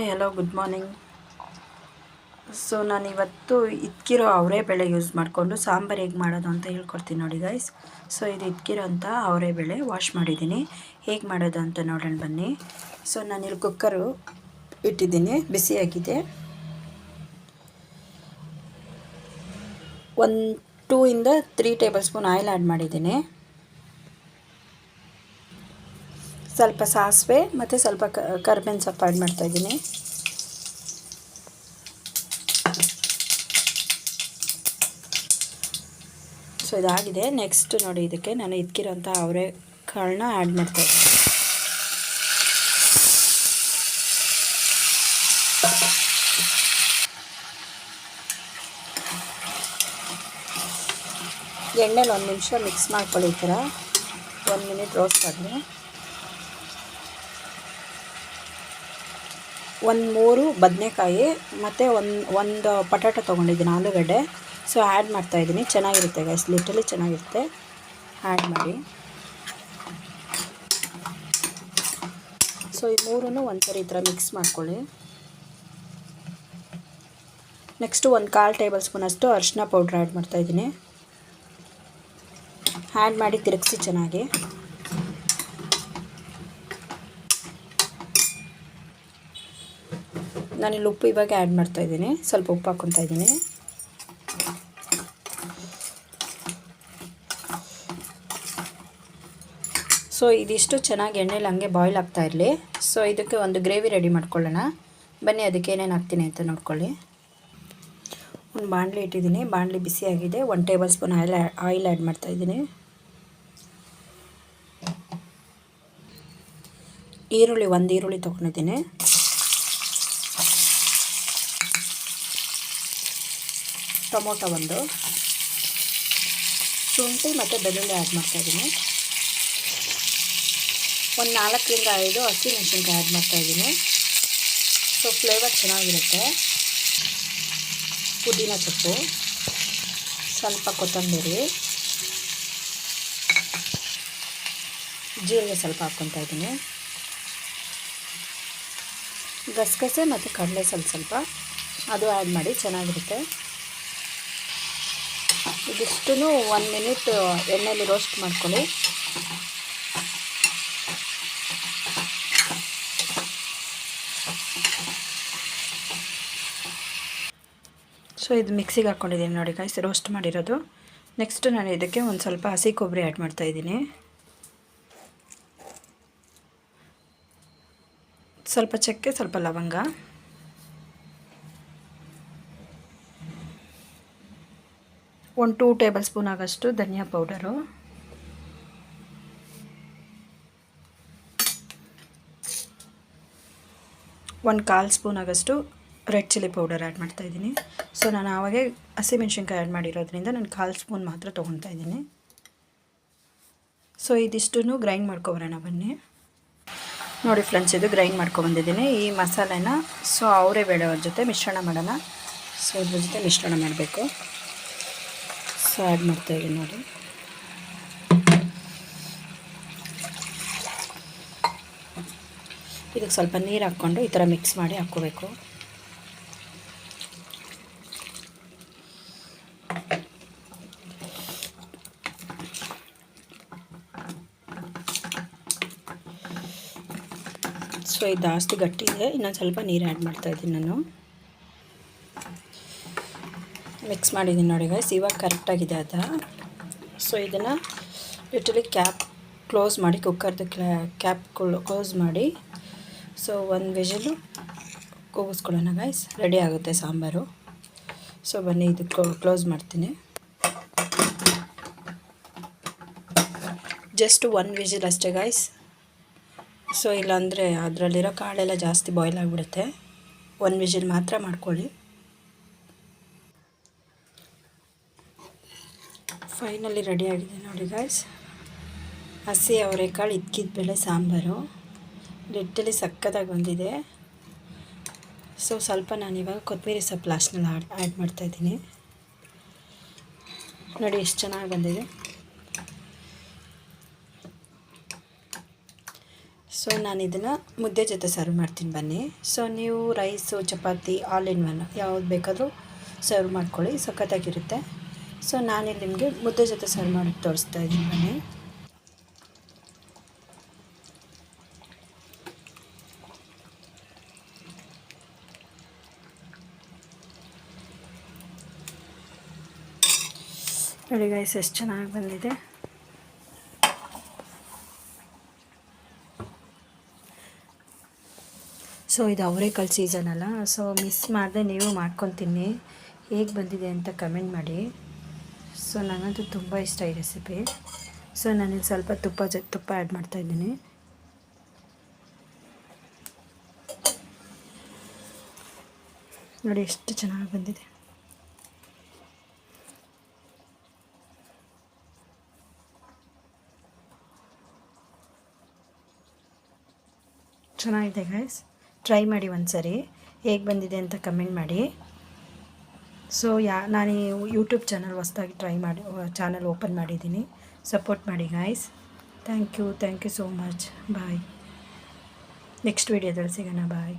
Hello, good morning. ನಾನಿವತ್ತು ಇದ್ಕಿರೋ ಅವರೇ ಬೇಳೆ ಯೂಸ್ ಮಾಡಿಕೊಂಡು ಸಾಂಬಾರು ಹೇಗೆ ಮಾಡೋದು ಅಂತ ಹೇಳ್ಕೊಡ್ತೀನಿ ನೋಡಿ ಗೈಸ್. ಇದು ಇದ್ಕಿರೋ ಅಂಥ ಅವರೇ ಬೇಳೆ ವಾಶ್ ಮಾಡಿದ್ದೀನಿ. ಹೇಗೆ ಮಾಡೋದು ಅಂತ ನೋಡೋಣ ಬನ್ನಿ. ನಾನಿಲ್ಲಿ ಕುಕ್ಕರು ಇಟ್ಟಿದ್ದೀನಿ, ಬಿಸಿಯಾಗಿದೆ. 2 ಇಂದ 3 ಟೇಬಲ್ ಸ್ಪೂನ್ ಆಯಿಲ್ ಆ್ಯಡ್ ಮಾಡಿದ್ದೀನಿ. ಸ್ವಲ್ಪ ಸಾಸಿವೆ ಮತ್ತು ಸ್ವಲ್ಪ ಕರಿಬೇವಿನ ಸೊಪ್ಪು ಆ್ಯಡ್ ಮಾಡ್ತಾಯಿದ್ದೀನಿ. ಇದಾಗಿದೆ. ನೆಕ್ಸ್ಟ್ ನೋಡಿ, ಇದಕ್ಕೆ ನಾನು ಇದ್ಕಿರೋಂಥ ಅವರೇ ಕಾಳನ್ನ ಆ್ಯಡ್ ಮಾಡ್ತಾಯಿದ್ದೀನಿ. ಎಣ್ಣೆಲಿ 1 ನಿಮಿಷ ಮಿಕ್ಸ್ ಮಾಡ್ಕೊಳ್ಳಿ. ಈ ಥರ 1 ಮಿನಿಟ್ ರೋಸ್ಟ್ ಮಾಡಲಿ. 3 ಬದನೆಕಾಯಿ ಮತ್ತು ಒಂದು ಪಟಾಟೊ ತೊಗೊಂಡಿದ್ದೀನಿ, ಆಲೂಗಡ್ಡೆ. ಆ್ಯಡ್ ಮಾಡ್ತಾಯಿದ್ದೀನಿ. ಚೆನ್ನಾಗಿರುತ್ತೆ ಗೈಸ್, ಲಿಟ್ರಲಿ ಚೆನ್ನಾಗಿರುತ್ತೆ. ಆ್ಯಡ್ ಮಾಡಿ. ಈ 3 ಒಂದ್ಸರಿ ಈ ಥರ ಮಿಕ್ಸ್ ಮಾಡ್ಕೊಳ್ಳಿ. ನೆಕ್ಸ್ಟು 1/4 ಟೇಬಲ್ ಸ್ಪೂನ್ ಅಷ್ಟು ಅರಿಶಿನ ಪೌಡ್ರ್ ಆ್ಯಡ್ ಮಾಡ್ತಾಯಿದ್ದೀನಿ. ಆ್ಯಡ್ ಮಾಡಿ ತಿರುಗಿಸಿ ಚೆನ್ನಾಗಿ. ನಾನಿಲ್ಲಿ ಉಪ್ಪು ಇವಾಗ ಆ್ಯಡ್ ಮಾಡ್ತಾಯಿದ್ದೀನಿ. ಸ್ವಲ್ಪ ಉಪ್ಪು ಹಾಕ್ಕೊತಾ ಇದ್ದೀನಿ. ಇದಿಷ್ಟು ಚೆನ್ನಾಗಿ ಎಣ್ಣೆಲಿ ಹಂಗೆ ಬಾಯ್ಲ್ ಆಗ್ತಾ ಇರಲಿ. ಇದಕ್ಕೆ ಒಂದು ಗ್ರೇವಿ ರೆಡಿ ಮಾಡ್ಕೊಳ್ಳೋಣ ಬನ್ನಿ. ಅದಕ್ಕೆ ಏನೇನು ಹಾಕ್ತೀನಿ ಅಂತ ನೋಡ್ಕೊಳ್ಳಿ. ಒಂದು ಬಾಣಲಿ ಇಟ್ಟಿದ್ದೀನಿ. ಬಾಣಲಿ ಬಿಸಿಯಾಗಿದೆ. 1 ಟೇಬಲ್ ಸ್ಪೂನ್ ಆಯಿಲ್ ಆ್ಯಡ್ ಮಾಡ್ತಾಯಿದ್ದೀನಿ. ಒಂದು ಈರುಳ್ಳಿ ತೊಗೊಂಡಿದ್ದೀನಿ. ಟೊಮೊಟೊ 1, ಶುಂಠಿ ಮತ್ತು ಬೆಳ್ಳುಳ್ಳಿ ಆ್ಯಡ್ ಮಾಡ್ತಾಯಿದ್ದೀನಿ. 4 ರಿಂದ 5 ಹಸಿಮೆಣಸಿನ್ಕಾಯಿ ಆ್ಯಡ್ ಮಾಡ್ತಾಯಿದ್ದೀನಿ. ಫ್ಲೇವರ್ ಚೆನ್ನಾಗಿರುತ್ತೆ. ಪುದೀನ ಸೊಪ್ಪು, ಸ್ವಲ್ಪ ಕೊತ್ತಂಬರಿ, ಜೀರಿಗೆ ಸ್ವಲ್ಪ ಹಾಕ್ಕೊತಾ ಇದ್ದೀನಿ. ಗಸಗಸೆ ಮತ್ತು ಕಡಲೆ ಸ್ವಲ್ಪ ಅದು ಆ್ಯಡ್ ಮಾಡಿ, ಚೆನ್ನಾಗಿರುತ್ತೆ. ಇದಿಷ್ಟು 1 ಮಿನಿಟ್ ಎಣ್ಣೆಯಲ್ಲಿ ರೋಸ್ಟ್ ಮಾಡ್ಕೊಳ್ಳಿ. ಇದು ಮಿಕ್ಸಿಗೆ ಹಾಕ್ಕೊಂಡಿದ್ದೀನಿ ನೋಡಿ ಗೈಸ್, ರೋಸ್ಟ್ ಮಾಡಿರೋದು. ನೆಕ್ಸ್ಟ್ ನಾನು ಇದಕ್ಕೆ ಒಂದು ಸ್ವಲ್ಪ ಹಸಿ ಕೊಬ್ಬರಿ ಆ್ಯಡ್ ಮಾಡ್ತಾಯಿದ್ದೀನಿ. ಸ್ವಲ್ಪ ಚಕ್ಕೆ, ಸ್ವಲ್ಪ ಲವಂಗ, ಒಂದು 2 ಟೇಬಲ್ ಸ್ಪೂನ್ ಆಗೋಷ್ಟು ಧನಿಯಾ ಪೌಡರು, ಒಂದು 1/4 ಸ್ಪೂನ್ ಆಗೋಷ್ಟು ರೆಡ್ ಚಿಲ್ಲಿ ಪೌಡರ್ ಆ್ಯಡ್ ಮಾಡ್ತಾಯಿದ್ದೀನಿ. ನಾನು ಆವಾಗೇ ಹಸಿಮೆಣ್ಸಿನ್ಕಾಯಿ ಆ್ಯಡ್ ಮಾಡಿರೋದ್ರಿಂದ ನಾನು 1/4 ಸ್ಪೂನ್ ಮಾತ್ರ ತೊಗೊತಾ ಇದ್ದೀನಿ. ಇದಿಷ್ಟು ಗ್ರೈಂಡ್ ಮಾಡ್ಕೊಬರೋಣ ಬನ್ನಿ. ನೋಡಿ ಫ್ರೆಂಡ್ಸ್, ಇದು ಗ್ರೈಂಡ್ ಮಾಡ್ಕೊಬಂದಿದ್ದೀನಿ. ಈ ಮಸಾಲೆನ ಅವರೇ ಬೇಳೆ ಅವ್ರ ಜೊತೆ ಮಿಶ್ರಣ ಮಾಡೋಣ. ಇದ್ರ ಜೊತೆ ಮಿಶ್ರಣ ಮಾಡಬೇಕು. ಆ್ಯಡ್ ಮಾಡ್ತಾಯಿದ್ದೀನಿ ನೋಡಿ. ಇದಕ್ಕೆ ಸ್ವಲ್ಪ ನೀರು ಹಾಕ್ಕೊಂಡು ಈ ಥರ ಮಿಕ್ಸ್ ಮಾಡಿ ಹಾಕ್ಕೋಬೇಕು. ಇದು ಜಾಸ್ತಿ ಗಟ್ಟಿ ಇದೆ, ಇನ್ನೊಂದು ಸ್ವಲ್ಪ ನೀರು ಆ್ಯಡ್ ಮಾಡ್ತಾಯಿದ್ದೀನಿ ನಾನು. ಮಿಕ್ಸ್ ಮಾಡಿದ್ದೀನಿ ನೋಡಿ ಗೈಸ್, ಇವಾಗ ಕರೆಕ್ಟಾಗಿದೆ ಅದು. ಇದನ್ನು ಲಿಟರಲಿ ಕ್ಯಾಪ್ ಕ್ಲೋಸ್ ಮಾಡಿ, ಕುಕ್ಕರ್ದು ಕ್ಯಾಪ್ ಕ್ಲೋಸ್ ಮಾಡಿ 1 ವಿಷಲು ಕೂಗಿಸ್ಕೊಳ್ಳೋಣ ಗೈಸ್. ರೆಡಿ ಆಗುತ್ತೆ ಸಾಂಬಾರು. ಬನ್ನಿ, ಇದು ಕ್ಲೋಸ್ ಮಾಡ್ತೀನಿ. ಜಸ್ಟ್ 1 ವಿಷಲ್ ಅಷ್ಟೇ ಗೈಸ್. ಇಲ್ಲಾಂದರೆ ಅದರಲ್ಲಿರೋ ಕಾಳೆಲ್ಲ ಜಾಸ್ತಿ ಬಾಯ್ಲ್ ಆಗಿಬಿಡುತ್ತೆ. 1 ವಿಷಲ್ ಮಾತ್ರ ಮಾಡ್ಕೊಳ್ಳಿ. ಫೈನಲಿ ರೆಡಿಯಾಗಿದೆ ನೋಡಿ ಗೈಸ್, ಹಸಿ ಅವರೆಕಾಳು ಇದ್ಕಿದ ಬೇಳೆ ಸಾಂಬಾರು. ಲಿಟ್ಟಲಿ ಸಕ್ಕತ್ತಾಗಿ ಬಂದಿದೆ. ಸ್ವಲ್ಪ ನಾನಿವಾಗ ಕೊತ್ತಂಬರಿ ಸೊಪ್ಪು ಲಾಸ್ಟ್ನಲ್ಲಿ ಆ್ಯಡ್ ಮಾಡ್ತಾಯಿದ್ದೀನಿ. ನೋಡಿ ಎಷ್ಟು ಚೆನ್ನಾಗಿ ಬಂದಿದೆ. ಸೊ ನಾನು ಇದನ್ನು ಮುದ್ದೆ ಜೊತೆ ಸರ್ವ್ ಮಾಡ್ತೀನಿ ಬನ್ನಿ. ಸೊ ನೀವು rice chapati all in one ಯಾವ್ದು ಬೇಕಾದರೂ ಸರ್ವ್ ಮಾಡ್ಕೊಳ್ಳಿ, ಸಖತ್ತಾಗಿರುತ್ತೆ. ಸೊ ನಾನಿಲ್ಲಿ ನಿಮಗೆ ಮುದ್ದೆ ಜೊತೆ ಸರ್ವ್ ಮಾಡಿ ತೋರಿಸ್ತಾ ಇದ್ದೀನಿ ಬನ್ನಿ. ನೋಡಿ ಗೈಸ್ ಎಷ್ಟು ಚೆನ್ನಾಗಿ ಬಂದಿದೆ. ಸೊ ಇದು ಅವರೆಕಾಳು ಸೀಸನ್ ಅಲ್ಲ, ಸೊ ಮಿಸ್ ಮಾಡದೆ ನೀವು ಮಾಡ್ಕೊಂಡು ತಿನ್ನಿ. ಹೇಗೆ ಬಂದಿದೆ ಅಂತ ಕಮೆಂಟ್ ಮಾಡಿ. ಸೊ ನನಗಂತೂ ತುಂಬ ಇಷ್ಟ ಈ ರೆಸಿಪಿ. ಸೊ ನಾನಿಲ್ಲಿ ಸ್ವಲ್ಪ ತುಪ್ಪ ಆ್ಯಡ್ ಮಾಡ್ತಾಯಿದ್ದೀನಿ. ನೋಡಿ ಎಷ್ಟು ಚೆನ್ನಾಗಿ ಬಂದಿದೆ. ಚೆನ್ನಾಗಿದೆ ಗೈಸ್, ಟ್ರೈ ಮಾಡಿ ಒಂದು ಸರಿ, ಹೇಗೆ ಬಂದಿದೆ ಅಂತ ಕಮೆಂಟ್ ಮಾಡಿ. ಸೊ ನಾನು ಯೂಟ್ಯೂಬ್ ಚಾನಲ್ ಹೊಸ್ದಾಗಿ ಚಾನಲ್ ಓಪನ್ ಮಾಡಿದ್ದೀನಿ, ಸಪೋರ್ಟ್ ಮಾಡಿ guys. Thank you so much. Bye. Next ವೀಡಿಯೋದಲ್ಲಿ ಸಿಗೋಣ. ಬಾಯ್.